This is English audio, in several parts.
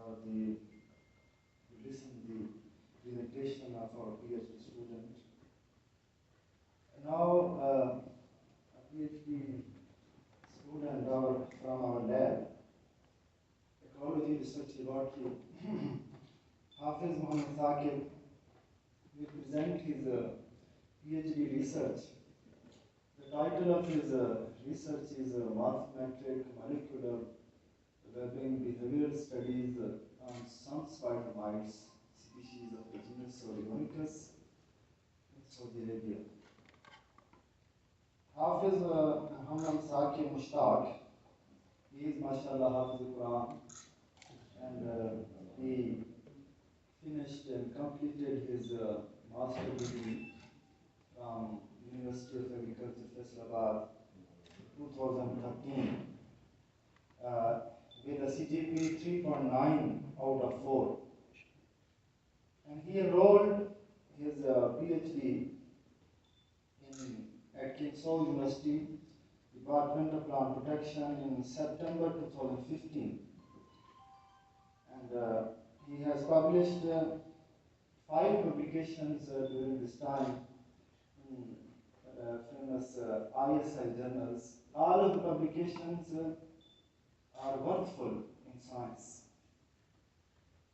for the listen the presentation of our PhD student. Now, a PhD student from our lab, Ecology Research Laboratory, Hafiz Mohammed Saqib, will present his PhD research. The title of his research is Morphometric Molecular Webbing Behavioral Studies on some spider mites species of the genus Oligonicus in Saudi Arabia. Hafiz Muhammad Saqib Mushtaq, he is mashallah Hafiz al-Quran, and he finished and completed his master degree from University of Agriculture, Faisalabad, 2013, with a CGPA 3.9 out of 4. And he enrolled his PhD at King Saud University, Department of Plant Protection in September 2015. And he has published 5 publications during this time in famous ISI journals. All of the publications are worthful in science.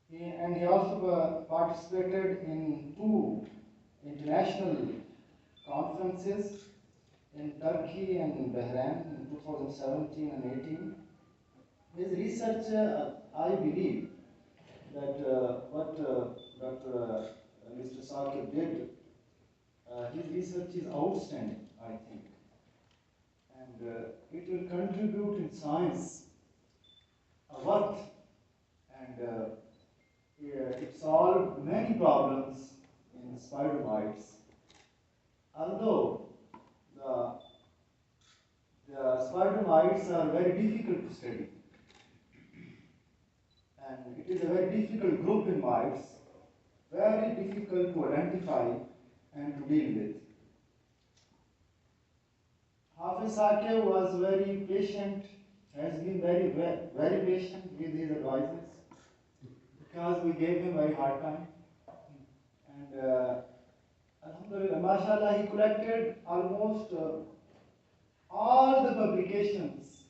He also participated in 2 international conferences in Turkey and in Bahrain in 2017 and 18. His research, I believe that what Dr. Mr. Saqib did, his research is outstanding, I think. And it will contribute in science a lot, and it solved many problems in spider mites. Although the spider mites are very difficult to study, and it is a very difficult group in mites, very difficult to identify and to deal with. Hafiz Saqib was very patient, has been very patient with his advisors, because we gave him very hard time. And alhamdulillah, mashallah, he collected almost all the publications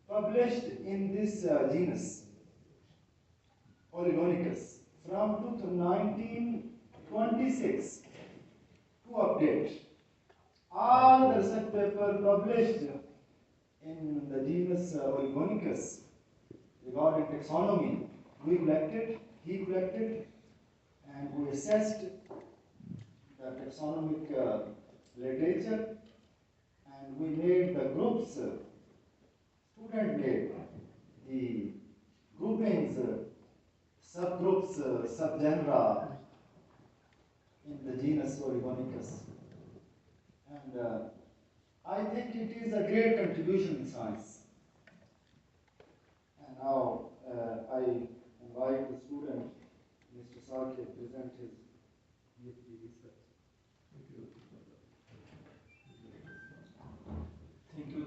published in this genus, Oligonicus, from 1926 to update. All the research papers published in the genus Oligonicus regarding taxonomy, he collected, and we assessed the taxonomic literature, and we made the groups, student made the groupings, subgroups, subgenera in the genus Oligonicus. And I think it is a great contribution in science. And now I invite the student, Mr. Saqib, to present his PhD research. Thank you,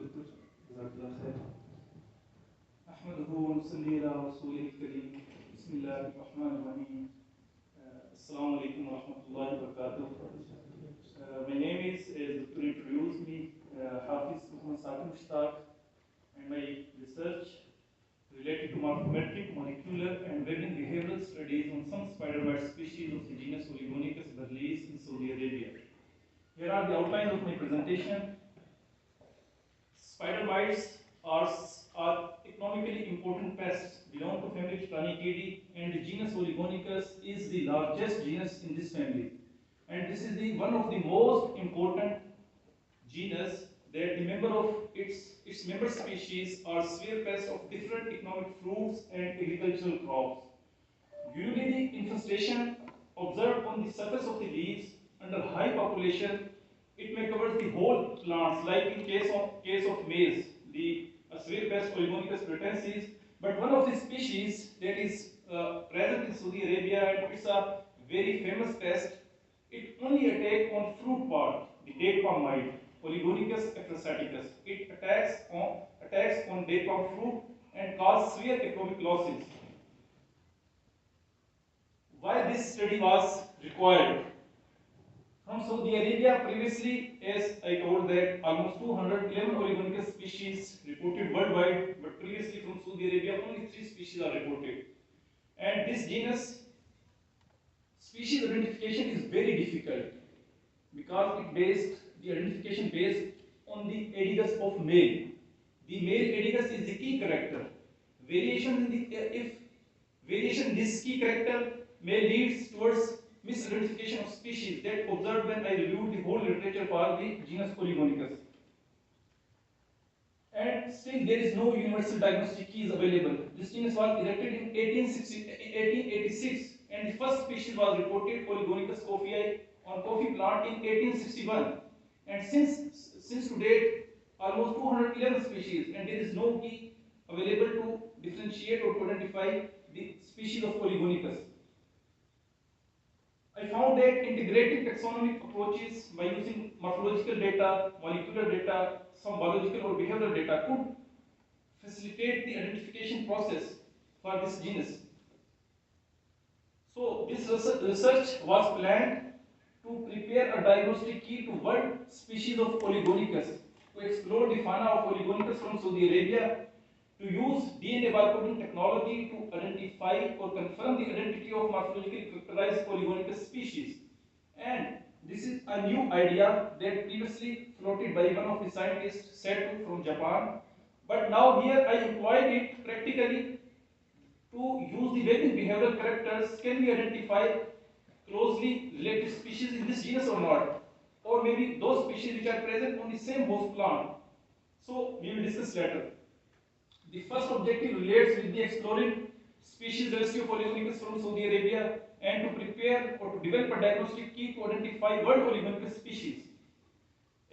Dr. أحمده ونصلي على رسوله الكريم. بسم الله الرحمن الرحيم. السلام عليكم ورحمة الله وبركاته. My name is, as Dr. introduced me, Hafiz Muhammad Saqib Mushtaq, and my research related to morphometric, molecular, and webbing behavioral studies on some spider mite species of the genus Oligonicus burleis in Saudi Arabia. Here are the outlines of my presentation. Spider mites are economically important pests, belong to family Titanicae, and the genus Oligonicus is the largest genus in this family. And this is one of the most important genus that the member of its member species are sphere pests of different economic fruits and agricultural crops. Usually the infestation observed on the surface of the leaves under high population, it may cover the whole plants, like in case of maize, the sphere pest Oligonicus pratensis. But one of the species that is present in Saudi Arabia, and it's a very famous pest, it only attacks on fruit part, the date palm mite, Oligonicus acrosaticus. It attacks on date palm fruit and cause severe economic losses. why this study was required. From Saudi Arabia, previously, as I told that almost 211 Oligonicus species reported worldwide, but previously from Saudi Arabia only 3 species are reported. And this genus species identification is very difficult because the identification based on the edicus of male. The male edicus is the key character. If variation in this key character may leads towards misidentification of species that observed when I reviewed the whole literature for the genus Polygonicus. And still there is no universal diagnostic keys available. This genus was erected in 1886 and the first species was reported Polygonicus coffeei on coffee plant in 1861. And since to date almost 211 species and there is no key available to differentiate or to identify the species of Polygonicus. I found that integrating taxonomic approaches by using morphological data, molecular data, some biological or behavioral data could facilitate the identification process for this genus. So this research was planned to prepare a diagnostic key to one species of Polygonicus, to explore the fauna of Polygonicus from Saudi Arabia, to use DNA barcoding technology to identify or confirm the identity of morphologically characterized Polygonicus species. And this is a new idea that previously floated by one of the scientists, Seto from Japan. But now here I employed it practically to use the various behavioral characters. Can we identify closely related species in this genus or not? Or maybe those species which are present on the same host plant. So we will discuss later. The first objective relates with the exploring species rescue Polygonicus from Saudi Arabia and to prepare or to develop a diagnostic key to identify world Polygonicus species.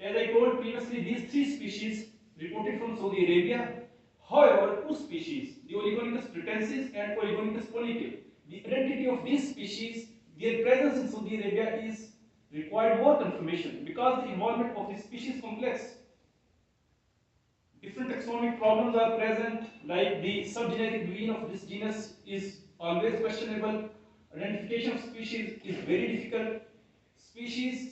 As I told previously, these 3 species reported from Saudi Arabia. However, 2 species, the Oligonicus pratensis and Oligonicus ponytail, the identity of these species, their presence in Saudi Arabia is required more confirmation because the involvement of the species is complex. Different taxonomic problems are present, like the subgeneric domain of this genus is always questionable. Identification of species is very difficult.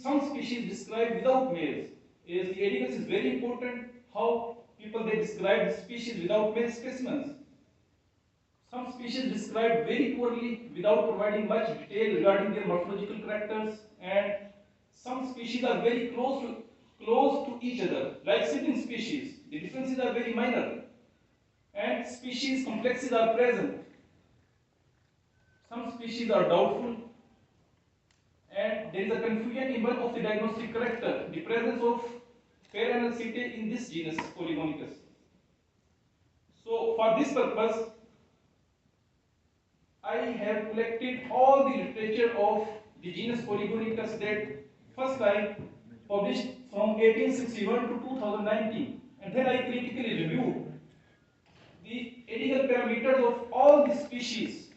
Some species described without males. As the edicus is very important, how people they describe the species without male specimens. Some species described very poorly without providing much detail regarding their morphological characters, and some species are very close to each other, like sibling species. The differences are very minor, and species complexes are present. Some species are doubtful, and there is a confusion in one of the diagnostic character, the presence of paranacite in this genus Polygonicus. So for this purpose, I have collected all the literature of the genus Polygonicus that first I published from 1861 to 2019, and then I critically reviewed the edical parameters of all the species,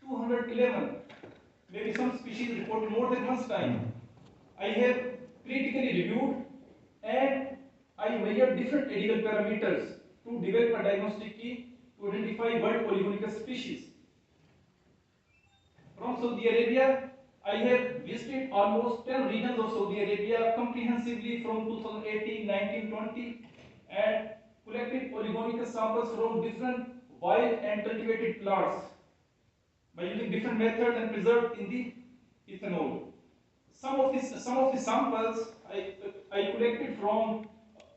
211. Maybe some species reported more than one time. I have critically reviewed and I measured different edical parameters to develop a diagnostic key to identify world Polygonicus species. From Saudi Arabia, I have visited almost 10 regions of Saudi Arabia comprehensively from 2018, 19, 20 and collected Polygonicus samples from different wild and cultivated plants by using different methods and preserved in the ethanol. Some of the samples I collected from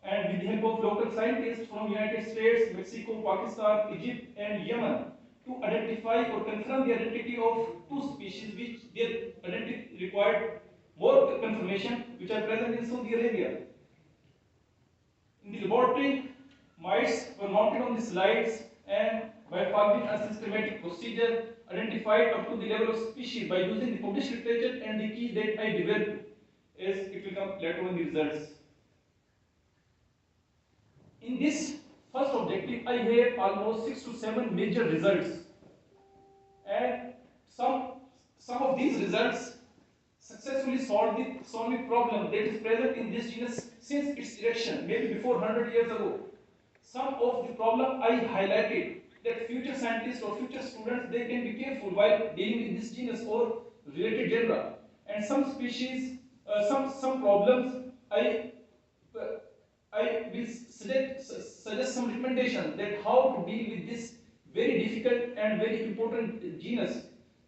and with the help of local scientists from United States, Mexico, Pakistan, Egypt and Yemen to identify or confirm the identity of 2 species which their identity required more confirmation, which are present in Saudi Arabia. In the laboratory, mites were mounted on the slides and by following a systematic procedure identified up to the level of species by using the published literature and the key that I developed, as it will come later on the results. In this first objective, I have almost 6 to 7 major results, and some of these results successfully solved the taxonomic problem that is present in this genus since its erection, maybe before 100 years ago. Some of the problem I highlighted that future scientists or future students, they can be careful while dealing with this genus or related genera. And some species, some problems, uh, I will suggest some recommendations that how to deal with this very difficult and very important genus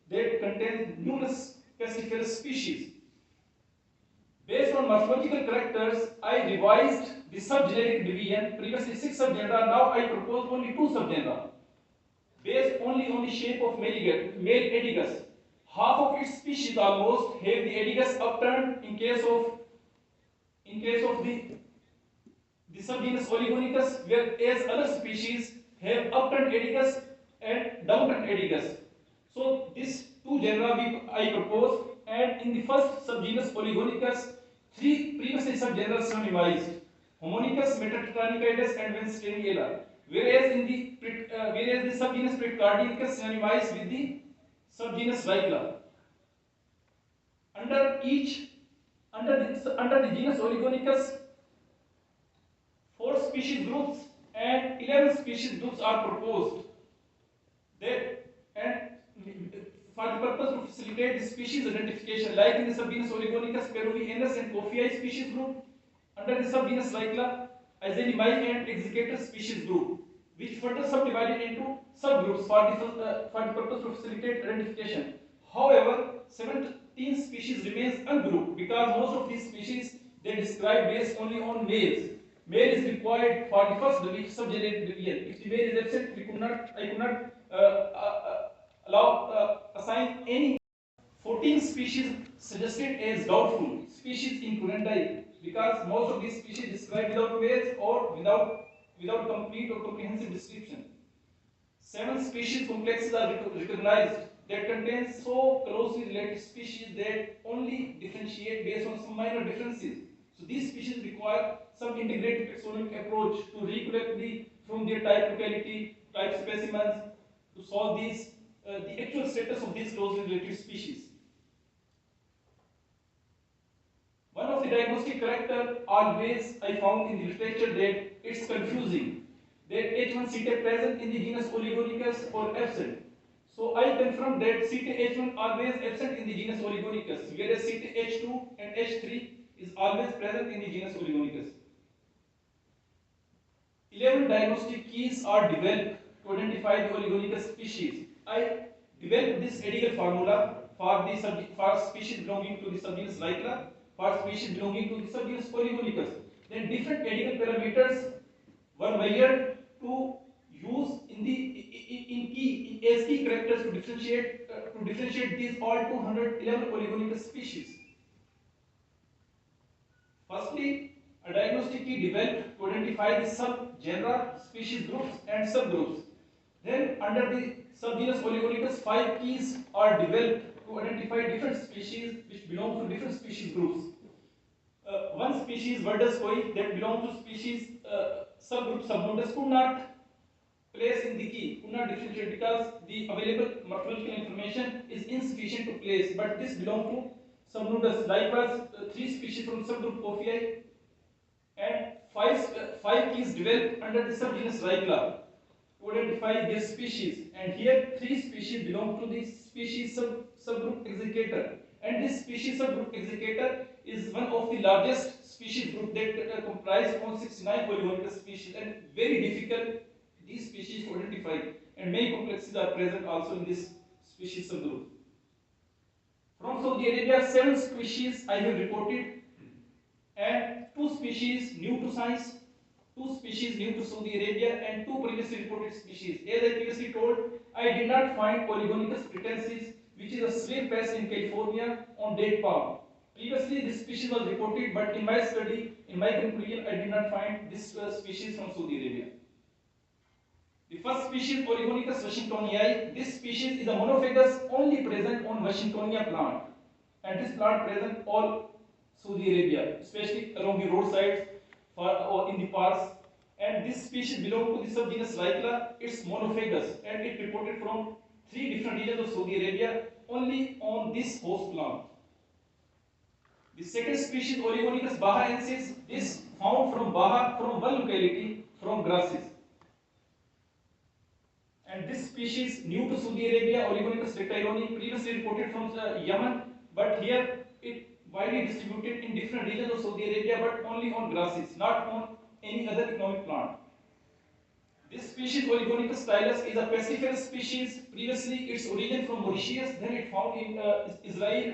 that contains numerous pestiferous species. Based on morphological characters, I revised the subgeneric division. Previously 6 subgenera, now I propose only 2 subgenera. Based only on the shape of male Aedegus. Half of its species almost have the Aedegus upturned in case of the subgenus Oligonicus, whereas other species have upturned Aedegus and downturned Aedegus. So these 2 genera I propose, and in the first subgenus Oligonicus, 3 previously subgenera synonymized: Homonicus, Metatetranicus, and Venstaniella. Whereas the subgenus Pretcardicus synonymized with the subgenus Ricla. Under the genus Oligonicus, 4 species groups and 11 species groups are proposed. For the purpose to facilitate the species identification, like in the subgenus Oligonicus, Peruvianus and Coffei species group, under the subgenus Ricla, Azenimai and Executor species group, which further subdivided into subgroups for the purpose to facilitate identification. However, 17 species remains ungrouped because most of these species they describe based only on males. Male is required for the first subgeneric division. If the male is absent, I could not assign any 14 species suggested as doubtful species in Currenti because most of these species describe without males or without complete or comprehensive description. 7 species complexes are recognized that contain so closely related species that only differentiate based on some minor differences. So these species require some integrated taxonomic approach to recollect from their type locality, type specimens to solve the actual status of these closely related species. One of the diagnostic character always I found in the literature that it's confusing that H1 CT present in the genus Oligonicus or absent. So I confirmed that CTH1 always absent in the genus Oligonicus, whereas CTH2 and H3 is always present in the genus Oligonicus. 11 diagnostic keys are developed to identify the Oligonicus species. I developed this Edigal formula for species belonging to the subgenus Lycra, for species belonging to the subgenus Oligonicus. Then different Edigal parameters were measured to use as key characters to differentiate these all 211 Oligonicus species. Firstly, a diagnostic key developed to identify the subgenera, species groups, and subgroups. Then, under the subgenus Oligonicus, 5 keys are developed to identify different species which belong to different species groups. One species, Verdus koi, that belongs to species subgroup Subnodus could not place in the key, could not differentiate because the available morphological information is insufficient to place, but this belongs to Subnodus. Likewise, 3 species from subgroup Coffei and 5 keys developed under the subgenus Ricla to identify their species. And here 3 species belong to the species subgroup Executor. And this species subgroup Executor is one of the largest species group that comprise 169 Oligonicus species, and very difficult these species to identify, and many complexes are present also in this species subgroup. From Saudi Arabia, 7 species I have reported, and 2 species new to science, 2 species new to Saudi Arabia, and 2 previously reported species. As I previously told, I did not find Oligonicus pratensis, which is a slave pest in California, on date palm. Previously, this species was reported, but in my study, in my conclusion, I did not find this species from Saudi Arabia. The first species, Oligonicus washingtonii, this species is a monophagous only present on Washingtonia plant, and this plant present all Saudi Arabia, especially along the roadsides or in the parks. And this species belongs to the subgenus Ricla. It's monophagous, and it reported from 3 different regions of Saudi Arabia only on this host plant. The second species, Oligonicus bahaensis, is found from Baha, from one locality, from grasses. And this species new to Saudi Arabia, Oligonicus dictyroni, previously reported from Yemen, but here it widely distributed in different regions of Saudi Arabia, but only on grasses, not on any other economic plant. This species Oligonicus stylus is a pestiferous species. Previously its origin from Mauritius, then it found in Israel,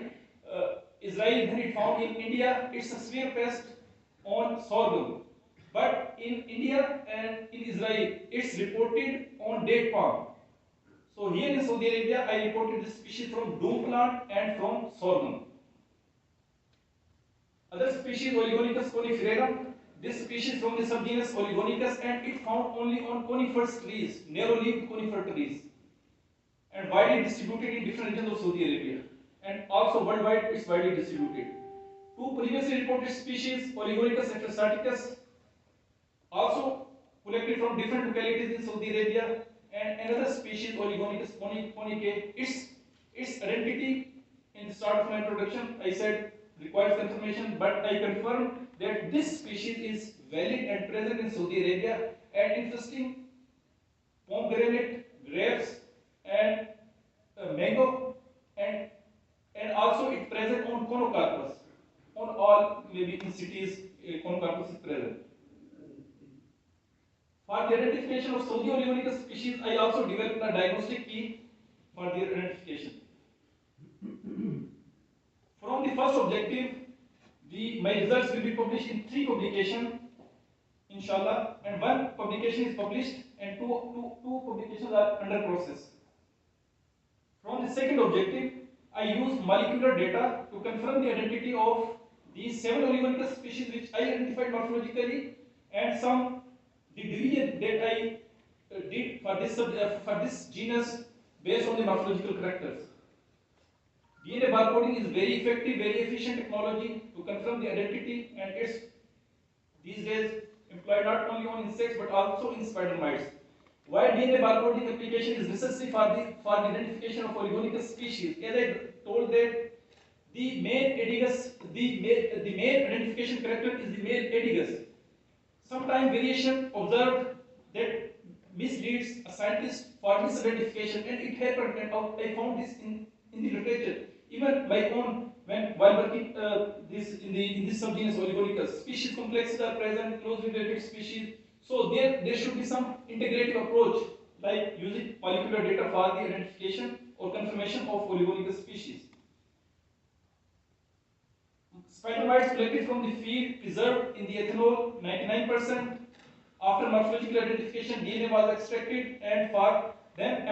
then it found in India. It's a sphere pest on sorghum. But in India and in Israel, it's reported on date palm. So here in Saudi Arabia, I reported this species from doom plant and from sorghum. Other species Oligonicus coniferum. This species from the subgenus Oligonicus, and it found only on coniferous trees, narrow-leaved conifer trees, and widely distributed in different regions of Saudi Arabia, and also worldwide it's widely distributed. Two previously reported species Oligonicus heterostaticus, also collected from different localities in Saudi Arabia, and another species Oligonicus conicae. Its identity in the start of my introduction I said requires confirmation, but I confirm that this species is valid and present in Saudi Arabia, and interesting pomegranate, grapes, and mango, and also it present on Conocarpus. On all maybe in cities, Conocarpus is present. For the identification of Saudi Oligonicus species, I also developed a diagnostic key for their identification. From the first objective, my results will be published in 3 publications, inshallah, and 1 publication is published and two publications are under process. From the second objective, I use molecular data to confirm the identity of these 7 Oligonicus species which I identified morphologically, and the division that I did for this genus based on the morphological characters. DNA barcoding is very effective, very efficient technology to confirm the identity, and it's these days employed not only on insects but also in spider mites. Why DNA barcoding application is necessary for the identification of Oligonicus species? As I told that the main identification character is the male Aedegus. Sometimes variation observed that misleads a scientist for misidentification, and it happened, and I found this in the literature. Even my own, while working in this subgenus Oligonicus, species complexes are present, closely related species. So there should be some integrative approach, like using molecular data for the identification or confirmation of Oligonicus species. Spider mites collected from the field preserved in the ethanol 99%. After morphological identification, DNA was extracted, and for them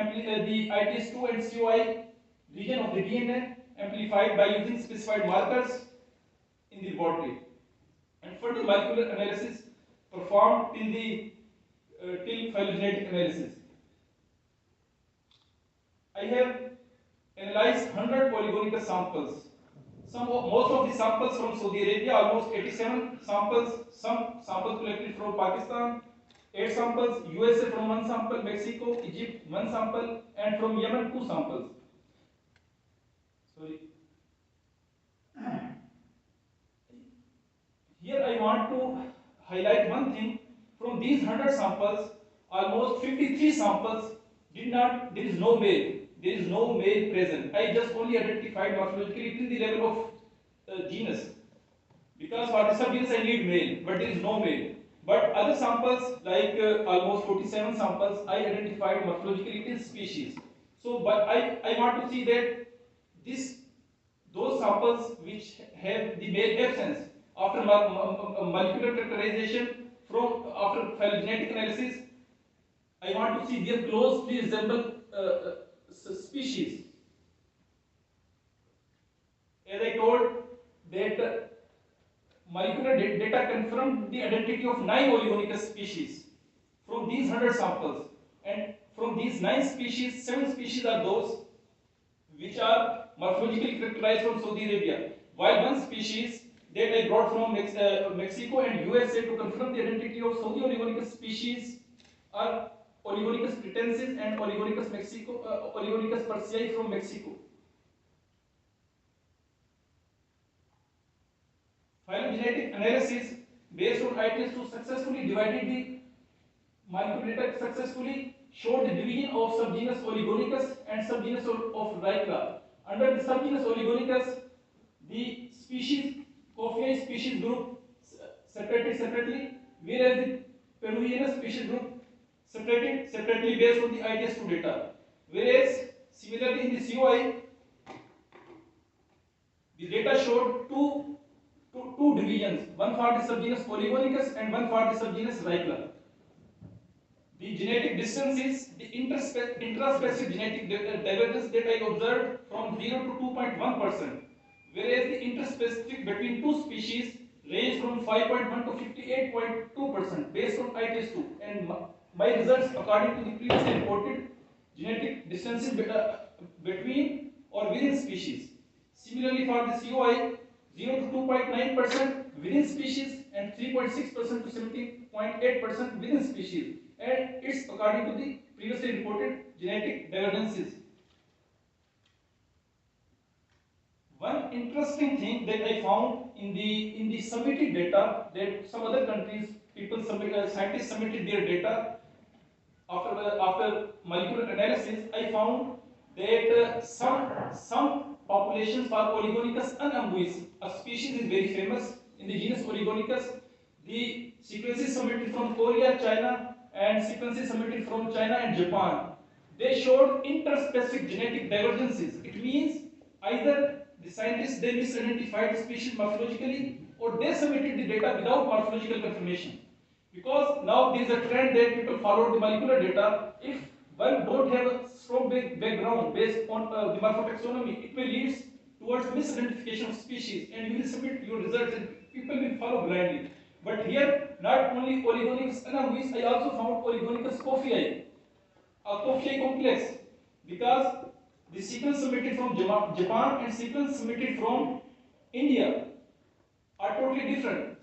the ITS2 and COI region of the DNA amplified by using specified markers in the laboratory. And further molecular analysis performed till phylogenetic analysis. I have analyzed 100 Oligonicus samples. Most of the samples from Saudi Arabia, almost 87 samples. Some samples collected from Pakistan, 8 samples, USA from 1 sample, Mexico, Egypt 1 sample, and from Yemen 2 samples. Sorry. Here I want to highlight one thing. From these 100 samples, almost 53 samples there is no male. There is no male present. I just only identified morphologically till the level of genus. Because for the subgenus I need male, but there is no male. But other samples, like almost 47 samples, I identified morphologically till species. So, but I want to see that those samples which have the male absence after molecular characterization after phylogenetic analysis, I want to see them closely resemble species. As I told that molecular data confirmed the identity of 9 Oligonicus species from these 100 samples, and from these 9 species, 7 species are those which are morphologically characterized from Saudi Arabia, while 1 species that I brought from Mexico and USA to confirm the identity of Saudi Oligonicus species are Oligonicus pratensis and Oligonicus persei from Mexico. Phylogenetic analysis based on ITS2 successfully divided the molecular data successfully showed the division of subgenus Oligonicus and subgenus of Rhycla. Under the subgenus Oligonicus, the species Coffea species group separated separately, whereas the Peruvianus species group separated separately based on the ITS2 data. Whereas similarly in the COI, the data showed two divisions, one for the subgenus Oligonicus and one for the subgenus Rhycla. The genetic distances, the intraspecific genetic divergence that I observed from 0 to 2.1%, whereas the interspecific between two species range from 5.1 to 58.2% based on ITS2. And my results according to the previously reported genetic distances between or within species. Similarly for the COI, 0 to 2.9% within species and 3.6% to 17.8% within species. And it's according to the previously reported genetic divergences. One interesting thing that I found in the submitted data, that some other countries, scientists submitted their data after molecular analysis, I found that some populations for Oligonicus unanguis, a species is very famous in the genus Oligonicus. The sequences submitted from Korea, China, and sequences submitted from China and Japan, they showed interspecific genetic divergences. It means either the scientists they misidentified the species morphologically, or they submitted the data without morphological confirmation. Because now there is a trend that people follow the molecular data. If one don't have a strong background based on the morphotaxonomy, it may lead towards misidentification of species, and you will submit your results and people will follow blindly. But here, not only Oligonicus unanguis, I also found Oligonicus coffeae, a coffeae complex, because the sequence submitted from Japan and sequence submitted from India are totally different.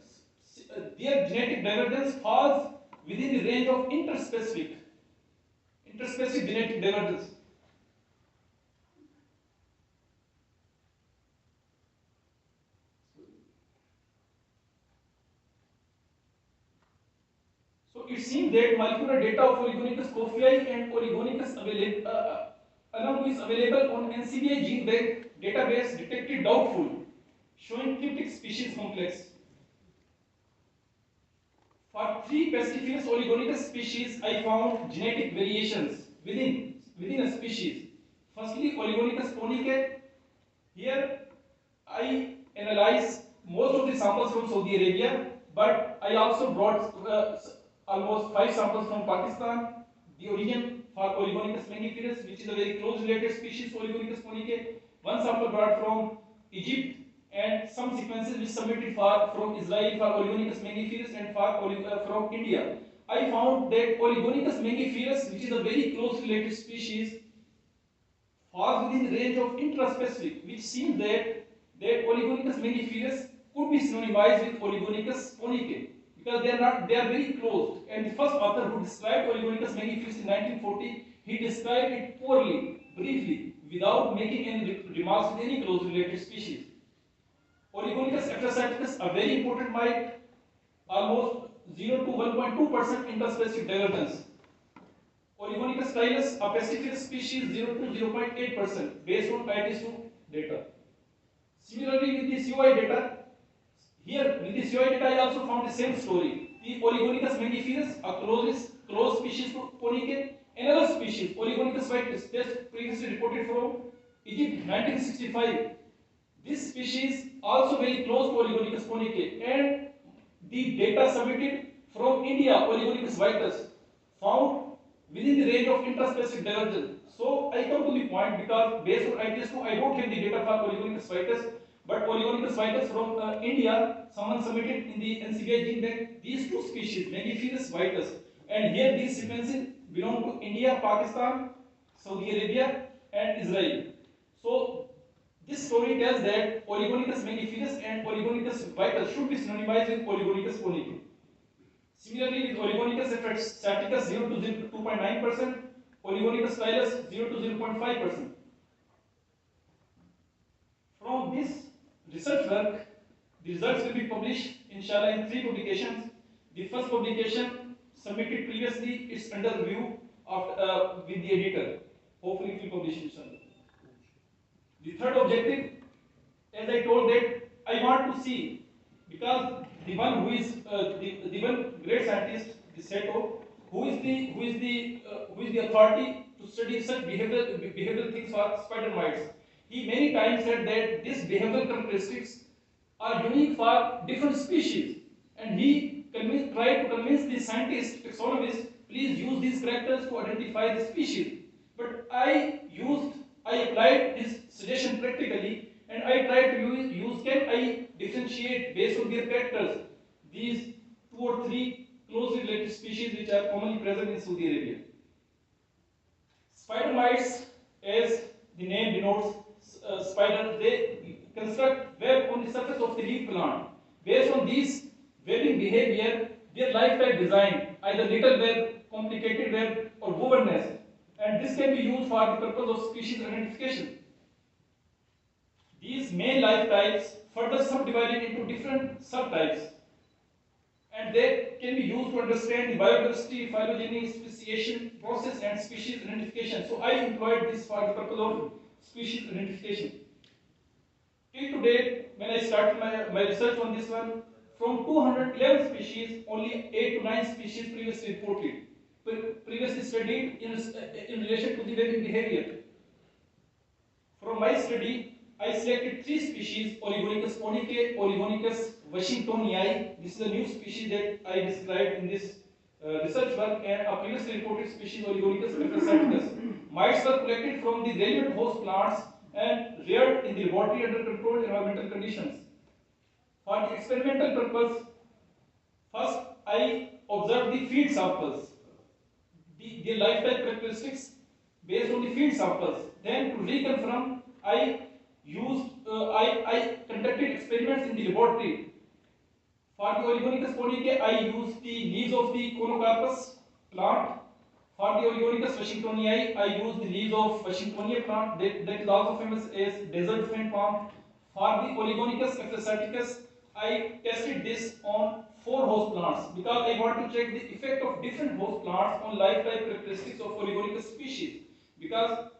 Their genetic divergence falls within the range of interspecific genetic divergence. So it seems that molecular data of Oligonicus coffeae and Oligonicus unanguis available on NCBI gene bank database detected doubtful, showing cryptic species complex. For three pestiferous Oligonicus species, I found genetic variations within a species. Firstly, Oligonicus ponicae. Here, I analyzed most of the samples from Saudi Arabia, but I also brought almost 5 samples from Pakistan. The origin for Oligonicus magniferus, which is a very close related species, Oligonicus ponicae. One sample brought from Egypt, and some sequences which submitted from Israel for Oligonicus magniferus and from India. I found that Oligonicus magniferus, which is a very close related species, falls within the range of intraspecific, which seems that Oligonicus magniferus could be synonymized with Oligonicus ponicae, because they are very close. And the first author who described Oligonicus magniferus in 1940, he described it poorly, briefly, without making any remarks with any close related species. Oligonicus afrosaticus, a very important mite, almost 0 to 1.2% interspecific divergence. Oligonicus stylus, a pestiferous species, 0 to 0.8% based on ITS2 data. Similarly, with the COI data, here with the COI data, I also found the same story. The Oligonicus magniferus, a close species to ponicae, another species, Oligonicus vitis, just previously reported from Egypt, 1965. This species also very close to Oligonicus ponicae, and the data submitted from India, Oligonicus vitis, found within the range of interspecific divergence. So I come to the point, because based on ITS2, I don't have the data for Oligonicus vitis, but Oligonicus vitis from India, someone submitted in the NCBI gene bank these two species, magniferus vitis, and here these sequences belong to India, Pakistan, Saudi Arabia, and Israel. So this story tells that Oligonicus magniferus and Oligonicus vitis should be synonymized with Oligonicus ponicae. Similarly, with Oligonicus afrosaticus 0 to 2.9%, Oligonicus stylus 0 to 0.5%. From this research work, the results will be published, inshallah, in 3 publications. The first publication submitted previously is under review with the editor. Hopefully it will publish soon. The third objective, as I told that I want to see, because the one who is the one great scientist, the Seto, who is the authority to study such behavioral things for spider mites. He many times said that these behavioral characteristics are unique for different species, and he tried to convince the scientists, taxonomists, please use these characters to identify the species. But I applied this suggestion practically, and I tried to use can I differentiate based on their characters these 2 or 3 closely related species which are commonly present in Saudi Arabia. Spider mites, as the name denotes, spider, they construct web on the surface of the leaf plant. Based on this webbing behavior, their lifetime design, either little web, complicated web, or woven nest, and this can be used for the purpose of species identification. These main life types further subdivided into different subtypes, and they can be used to understand the biodiversity, phylogeny, speciation process, and species identification. So I employed this for the purpose of species identification. Till today, when I started my research on this one, from 211 species, only 8 to 9 species previously reported, previously studied in relation to the webbing behavior. From my study, I selected 3 species: Oligonicus ponicae, Oligonicus washingtonii. This is a new species that I described in this research work, and a previously reported species, Oligonicus microscoticus. Mites were collected from the relevant host plants and reared in the laboratory under controlled environmental conditions. For the experimental purpose, first I observed the field samples, the lifetime characteristics based on the field samples. Then to reconfirm, I conducted experiments in the laboratory. For the Oligonicus ponicae, I used the leaves of the Conocarpus plant. For the Oligonicus washingtonii, I used the leaves of Washingtonia plant, that is also famous as desert fan palm. For the Oligonicus epiphysaticus, I tested this on 4 host plants because I want to check the effect of different host plants on lifetime characteristics of Oligonicus species. Because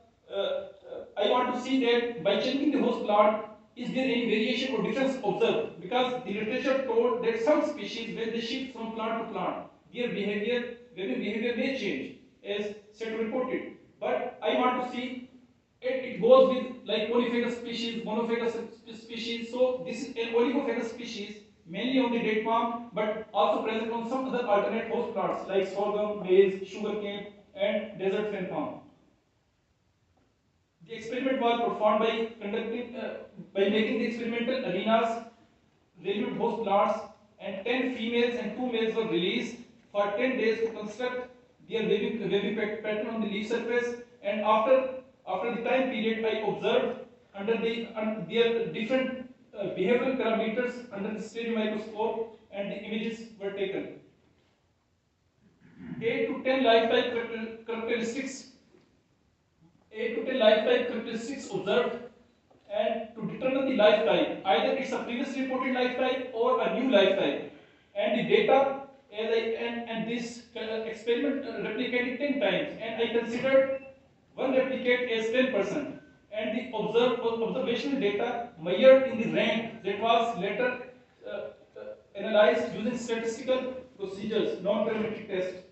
I want to see that by checking the host plant, is there any variation or difference observed? Because the literature told that some species, when they shift from plant to plant, their webbing behavior may change, as Seto reported. But I want to see it goes with like polyphagous species, monophagous species. So this is an oligophagous species, mainly on the date palm, but also present on some other alternate host plants like sorghum, maize, sugarcane, and desert fan palm. The experiment was performed by making the experimental arenas, relevant host plants, and 10 females and 2 males were released for 10 days to construct their webbing pattern on the leaf surface. And after the time period, I observed under their different behavioral parameters under the stereo microscope, and the images were taken. 8 to 10 lifetime characteristics. 8 to 10 lifetime characteristics observed, and to determine the lifetime, either it's a previously reported lifetime or a new lifetime. And the data, and this experiment replicated 10 times, and I considered one replicate as 10%. And the observational data measured in the rank that was later analyzed using statistical procedures, non-parametric tests.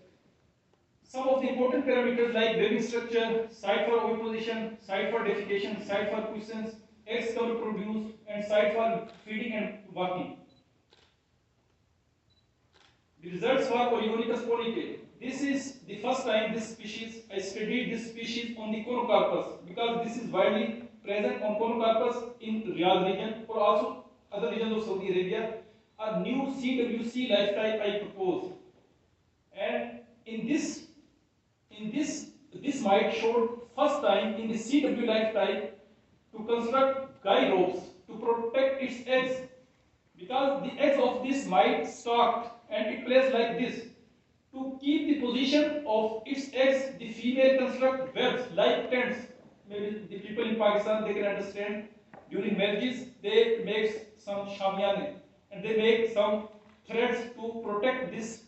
Some of the important parameters like webbing structure, site for oviposition, site for defecation, site for quiescence, eggs cover produce, and site for feeding and walking. The results for Oligonicus ponicae. This is the first time I studied this species on the Conocarpus, because this is widely present on Conocarpus in Riyadh region or also other regions of Saudi Arabia. A new CWC lifetime I propose, and in this mite showed first time in the CW lifetime to construct guy ropes to protect its eggs, because the eggs of this mite stalked and it placed like this. To keep the position of its eggs, the female construct webs like tents. Maybe the people in Pakistan, they can understand. During marriages, they make some shamyane, and they make some threads to protect this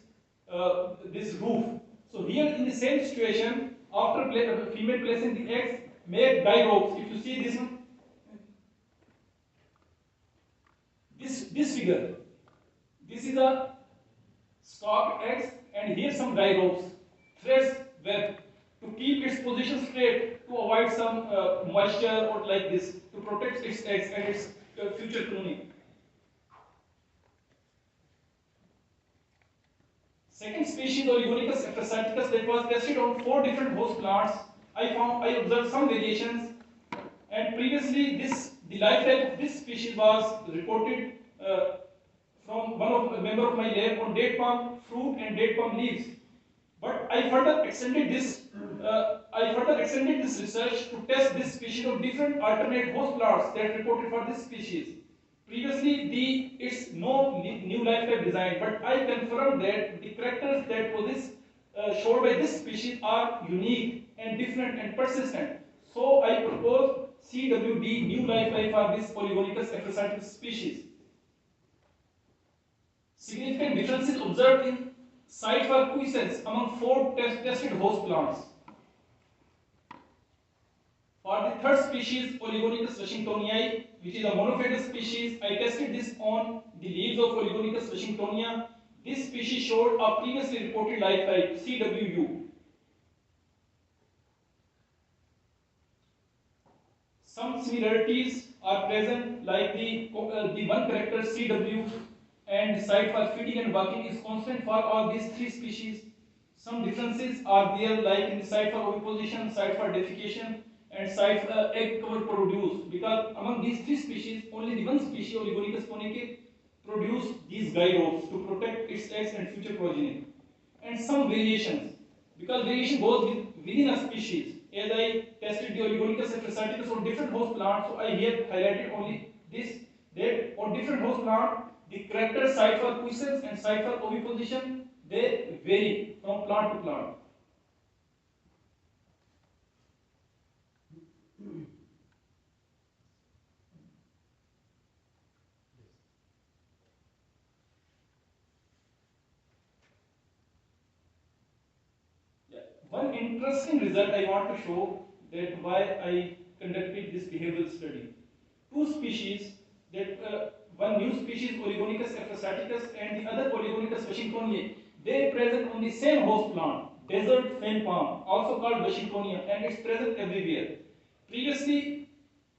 roof. So here in the same situation, after female placing the eggs, make guy ropes. If you see this one, this figure, this is a stalked eggs, and here some guy ropes, threads web to keep its position straight, to avoid some moisture or like this, to protect its eggs and its future cloning. Second species, Oligonicus ephrasaticus, that was tested on 4 different host plants. I observed some variations, and previously the lifetime of this species was reported from one of a member of my lab on date palm fruit and date palm leaves. But I further extended this research to test this species of different alternate host plants that reported for this species. Previously, it's no new lifetime design, but I confirmed that the characters that was showed by this species are unique and different and persistent. So I propose CWD new lifetime for this Polygonicus ephrasaticus species. Significant differences observed in site for quiescence among 4 tested host plants. For the third species, Oligonicus washingtonii, which is a monophydous species, I tested this on the leaves of Oligonicus washingtonia. This species showed a previously reported life type, CWU. Some similarities are present, like the one character CW, and the site for feeding and walking is constant for all these 3 species. Some differences are there, like in the site for oviposition, site for defecation, and site for egg cover produce, because among these 3 species, only the one species, Oligonicus ponicae, produce these guy ropes to protect its eggs and future progeny. And some variations, because variation goes within a species. As I tested the Oligonicus ephrasaticus on different host plants, so I here highlighted only this, that on different host plant, the character site for quiescence and site for oviposition, they vary from plant to plant. One interesting result I want to show, that why I conducted this behavioral study. 2 species, one new species Oligonicus ephrasaticus and the other Oligonicus washingtoniae, they present on the same host plant, desert fen palm, also called washingtonia, and it's present everywhere. Previously,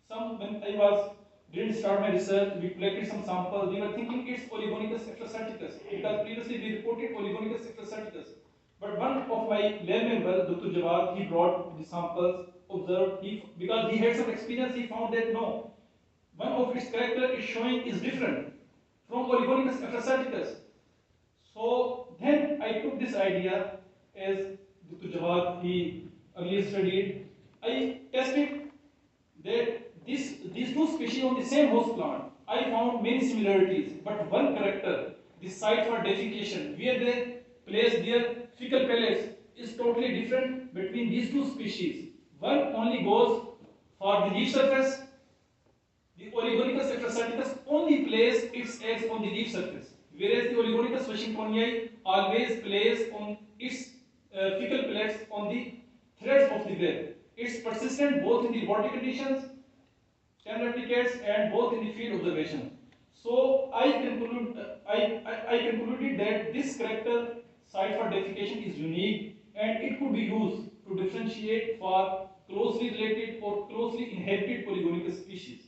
when I didn't start my research, we collected some samples. We were thinking it's Oligonicus ephrasaticus, because previously we reported Oligonicus ephrasaticus. But one of my lab members, Dr. Jawad, he brought the samples, observed, because he had some experience, he found that no, one of its character is showing is different from Oligonicus ephrasaticus. So then I took this idea, as Dr. Jawad, he earlier studied, I tested that these 2 species on the same host plant. I found many similarities, but one character, the site for defecation, where they place their fecal pellets, is totally different between these 2 species. One only goes for the leaf surface. The Oligonicus ephrasaticus only plays its eggs on the leaf surface, whereas the Oligonicus washingtonii always plays on its fecal pellets on the threads of the web. It's persistent both in the laboratory conditions, 10 replicates, and both in the field observation. So I concluded that this character site for defecation is unique, and it could be used to differentiate for closely related or closely inhabited Polygonicus species.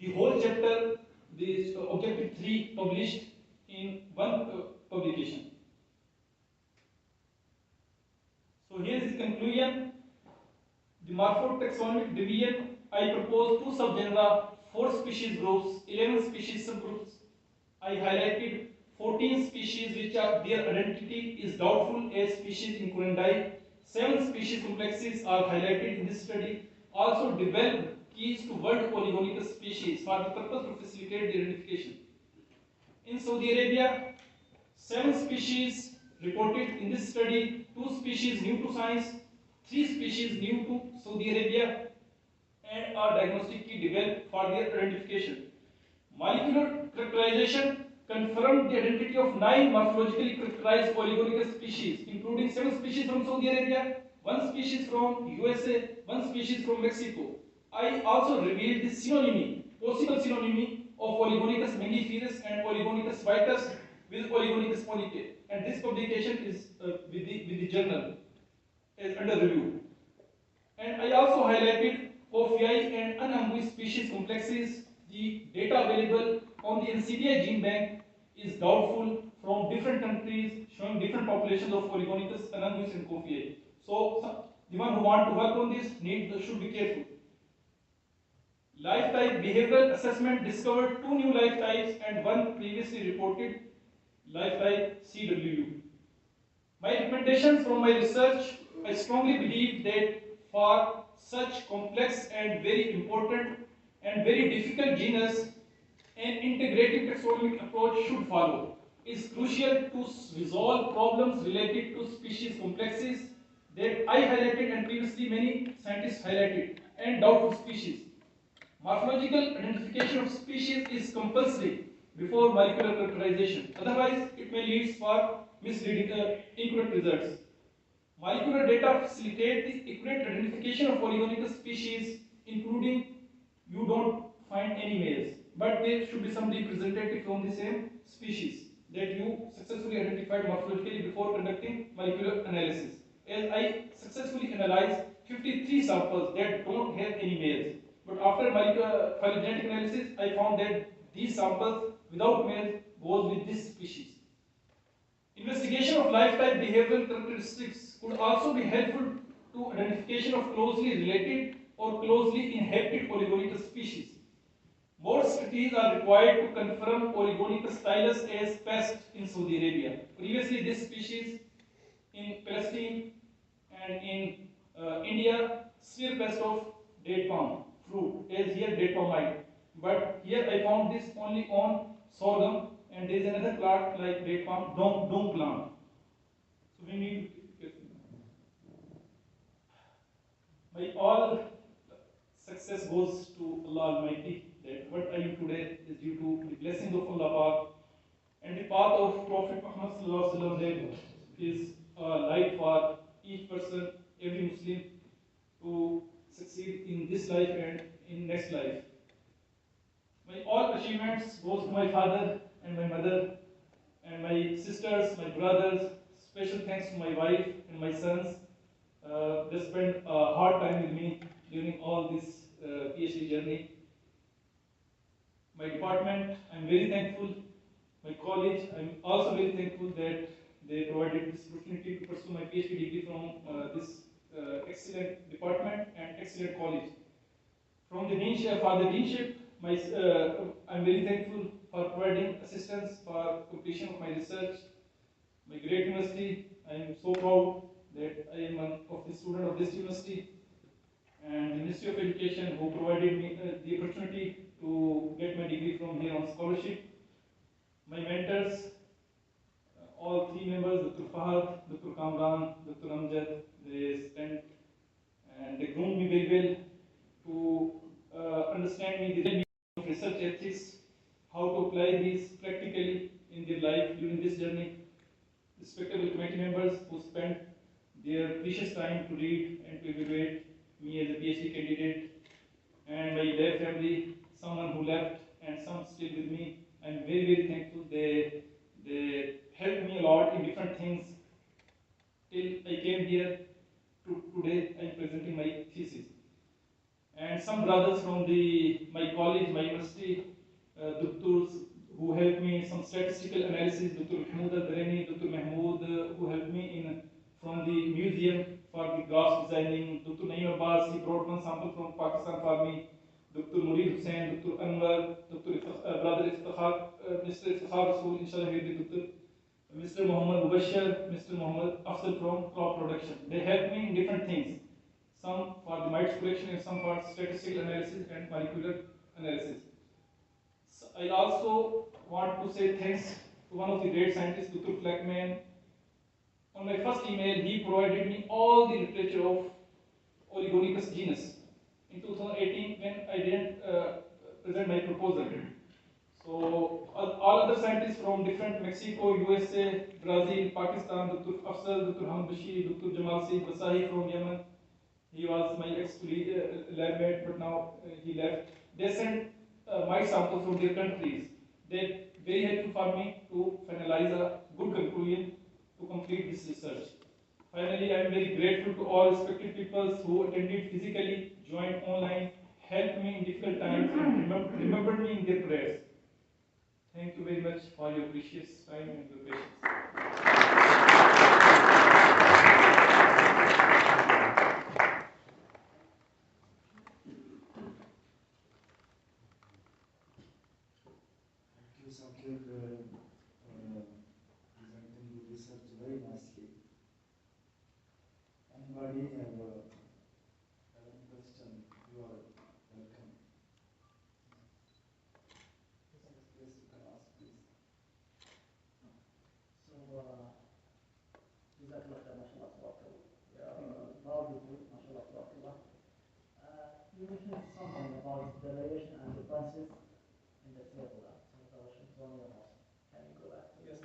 The whole chapter, the objective 3, published in one publication. So here is the conclusion. The morphotaxonomic division, I propose 2 subgenera, 4 species groups, 11 species subgroups. I highlighted 14 species which are their identity is doubtful as species in Coryndai. 7 species complexes are highlighted in this study. Also developed keys to world Polygonicus species for the purpose to facilitate their identification. In Saudi Arabia, 7 species reported in this study, 2 species new to science, 3 species new to Saudi Arabia, and a diagnostic key developed for their identification. Molecular characterization confirmed the identity of 9 morphologically characterized Polygonicus species, including 7 species from Saudi Arabia, 1 species from USA, 1 species from Mexico. I also revealed the synonymy, possible synonymy of Polygonicus mengiferus and Polygonicus vitus with Polygonicus ponicae, and this publication is with the journal is under review. And I also highlighted Ophiae and unambiguous species complexes. The data available on the NCBI gene bank is doubtful from different countries, showing different populations of Polygonicus, unambiguous, and Ophiae. So the one who want to work on this should be careful. Life type behavioral assessment discovered 2 new life types and 1 previously reported life type CWU. My recommendations from my research, I strongly believe that for such complex and very important and very difficult genus, an integrative taxonomic approach should follow. It is crucial to resolve problems related to species complexes that I highlighted and previously many scientists highlighted, and doubtful species. Morphological identification of species is compulsory before molecular characterization. Otherwise, it may lead for misleading incorrect results. Molecular data facilitate the accurate identification of Polygonicus species, including you don't find any males, but there should be some representative from the same species that you successfully identified morphologically before conducting molecular analysis. As I successfully analyzed 53 samples that don't have any males, but after phylogenetic analysis, I found that these samples without males goes with this species. Investigation of life type behavioral characteristics could also be helpful to identification of closely related or closely inhabited Polygonicus species. More studies are required to confirm Polygonicus stylus as pest in Saudi Arabia. Previously, this species in Palestine and in India, spear pest of date palm fruit, as here date palm mite. But here I found this only on sorghum, and there is another plant like date palm, dong plant. So we need my all success goes to Allah Almighty. That what I am today is due to the blessings of Allah and the path of Prophet Muhammad that is a light for each person, every Muslim, to succeed in this life and in next life. My all achievements goes to my father and my mother and my sisters, my brothers. Special thanks to my wife and my sons. They spent a hard time with me during all this PhD journey. My department, I'm very thankful. My college, I'm also very thankful that they provided this opportunity to pursue my PhD degree from this excellent department and excellent college. From the deanship, for the deanship, I'm very thankful for providing assistance for completion of my research. My great university, I am so proud that I am one of the student of this university, and the Ministry of Education who provided me the opportunity to get my degree from here on scholarship. My mentors, all 3 members, Dr. Fahad, Dr. Kamran, Dr. Amjad, they spent and they groomed me very well to understand me the meaning of research ethics, how to apply these practically in their life during this journey. Respectable committee members who spent their precious time to read and to evaluate me as a PhD candidate, and my lab family, someone who left and some still with me. I'm very, very thankful. They helped me a lot in different things till I came here to today. I'm presenting my thesis. And some brothers from my college, my university, doctors who helped me some statistical analysis, Dr. Mahmoud Al-Darani, Dr. Mahmoud, who helped me from the museum for the graphs designing, Dr. Naeem Abbas, he brought one sample from Pakistan for me, Dr. Murid Hussain, Dr. Anwar, Brother Iftikhar, Mr. Iftikhar Rasool, inshallah, Dr. Mr. Muhammad Mubashir, Mr. Muhammad Afzal from crop production. They helped me in different things, some for the mites collection and some for statistical analysis and molecular analysis. So I also want to say thanks to one of the great scientists, Dr. Fleckman. On my first email, he provided me all the literature of Oligonicus genus in 2018 when I didn't present my proposal. So all other scientists from different Mexico, USA, Brazil, Pakistan, Dr. Afzal, Dr. Hamid Bashir, Dr. Jamal Saeed Basahi from Yemen. He was my lab mate, but now he left. They sent my samples from their countries. They very helpful for me to finalize a good conclusion to complete this research. Finally, I am very grateful to all respected people who attended physically, joined online, helped me in difficult times, and remembered me in their prayers. Thank you very much for your precious time and your patience. Thank you, Sakir, presenting the research very nicely. Anybody have any question? You are welcome. Yes, you can ask, please. So, جزاك الله خير ما شاء الله تبارك الله. Valuable, ما شاء الله تبارك الله. You mentioned something about the variation and differences in the table. Some of the questions on your house. Can you go back to Yes.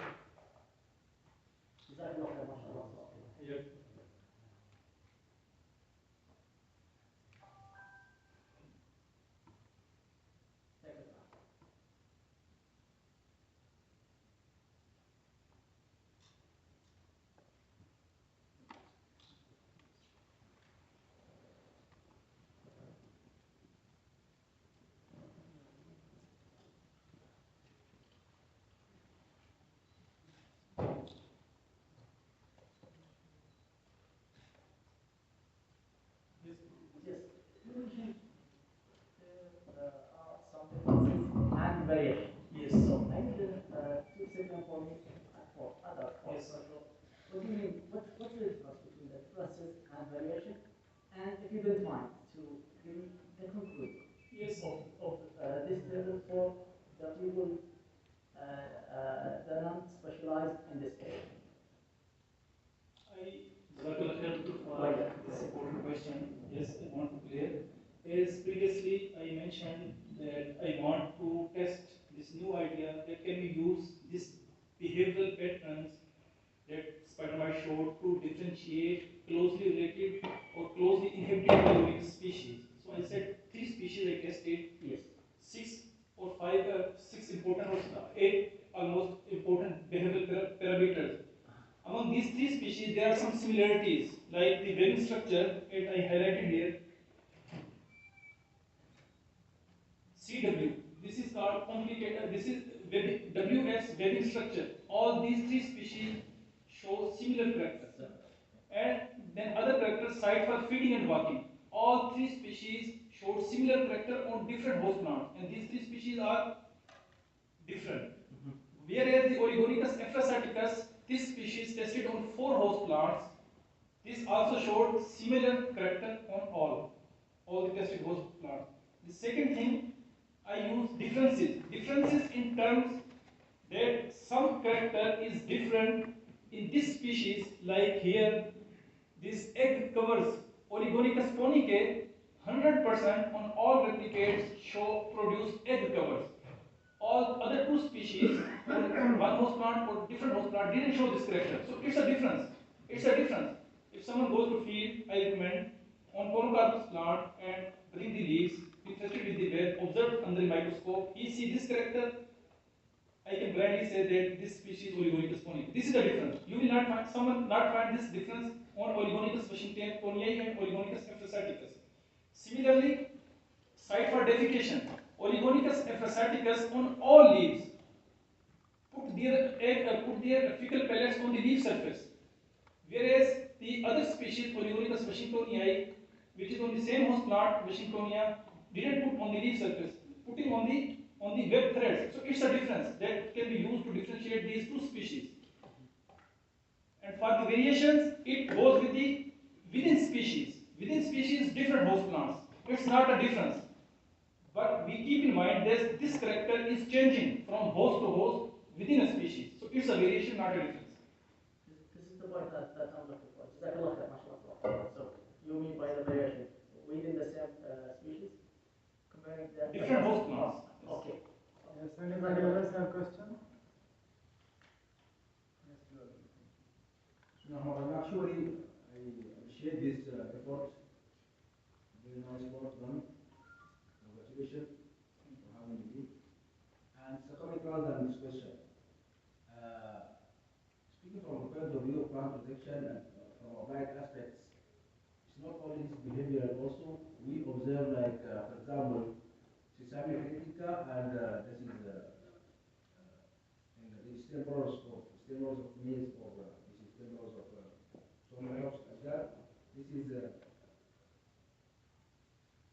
جزاك الله خير ما شاء الله تبارك الله. Yeah. Take it back. Yes. You mentioned some differences and variation. Yes. So I need to sit down for me and for other Yes. What do you mean? What's the difference between the differences and variation? And if you don't mind to give me the conclusion Yes. of this table for the people the non-specialized in this area. Jazakallah khair for this important question. Yes, I want to clear. As previously I mentioned that I want to test this new idea that can we use this behavioral patterns that Spider-Man showed to differentiate closely related or closely inhibited biological species. So I said 3 species I tested. Yes. 6 important or 8 almost important behavioral parameters. Among these 3 species, there are some similarities, like the vein structure that I highlighted here. CW. This is called complicated. This is WS webbing structure. All these 3 species show similar characters. And then other characters site for feeding and walking. All 3 species showed similar character on different host plants, and these 3 species are different. Whereas the Oligonicus epiphysaticus, this species tested on 4 host plants, this also showed similar character on all the tested host plants. The second thing, I use differences. Differences in terms that some character is different in this species, like here, this egg covers Oligonicus ponicae, 100% on all replicates produce egg covers. All other 2 species, or one host plant or different host plant, didn't show this character. So it's a difference. It's a difference. If someone goes to field, I recommend on Ponocarpus plant and bring the leaves, be tested with the web, observe under the microscope. He see this character. I can blindly say that this species Oligonicus ponicae. This is the difference. You will not find someone not find this difference on Oligonicus washingtoniae and Oligonicus epiphysaticus. Similarly, site for defecation. Oligonicus epiphysaticus on all leaves put their fecal pellets on the leaf surface, whereas the other species Oligonicus washingtoniae, which is on the same host plant Washingtonia, didn't put on the leaf surface, putting on the web threads. So it's a difference that can be used to differentiate these 2 species. And for the variations, it goes with the within species. Within species, different host plants. It's not a difference. But we keep in mind that this character is changing from host to host within a species. So it's a variation, not a difference. This is the point that I'm looking for. Jazakallah khair, mashallah. So you mean by the variation within the same species? Comparing the Different host plants. Okay. Yes, Does anybody else have question? Yes, No, actually, I appreciate this effort. Very nice work done. Congratulations for having me. And secondly, rather than this question, speaking from the point of view of plant protection and from applied aspects, it's not only this behavior, also we observe, like, for example, Sesame critica, and this is in the stem of maize, or this is stem of somewhere else like that. This is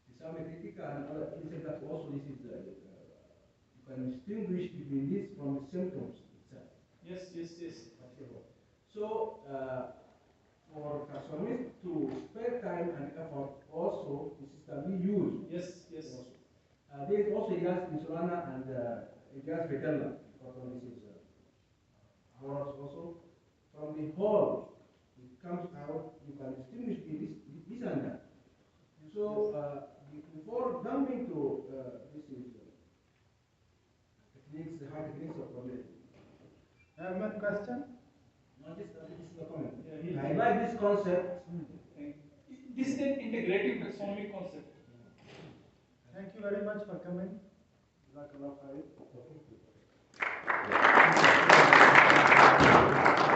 Sesame critica and other insects that also this is you can distinguish between this from the symptoms itself. Yes, yes, yes. So, for taxonomists to spare time and effort, also this is can be used. Yes, yes. Also. There is also Elias insulana and Elias vetella, because this is horrors also. From the whole, it comes out, you can distinguish this and that. So, before jumping to this is techniques, the high techniques of formation. have one question? No, this is the comment. Yeah, I like this concept. This is an integrative taxonomic concept. Thank you very much for coming. Jazakallah khair.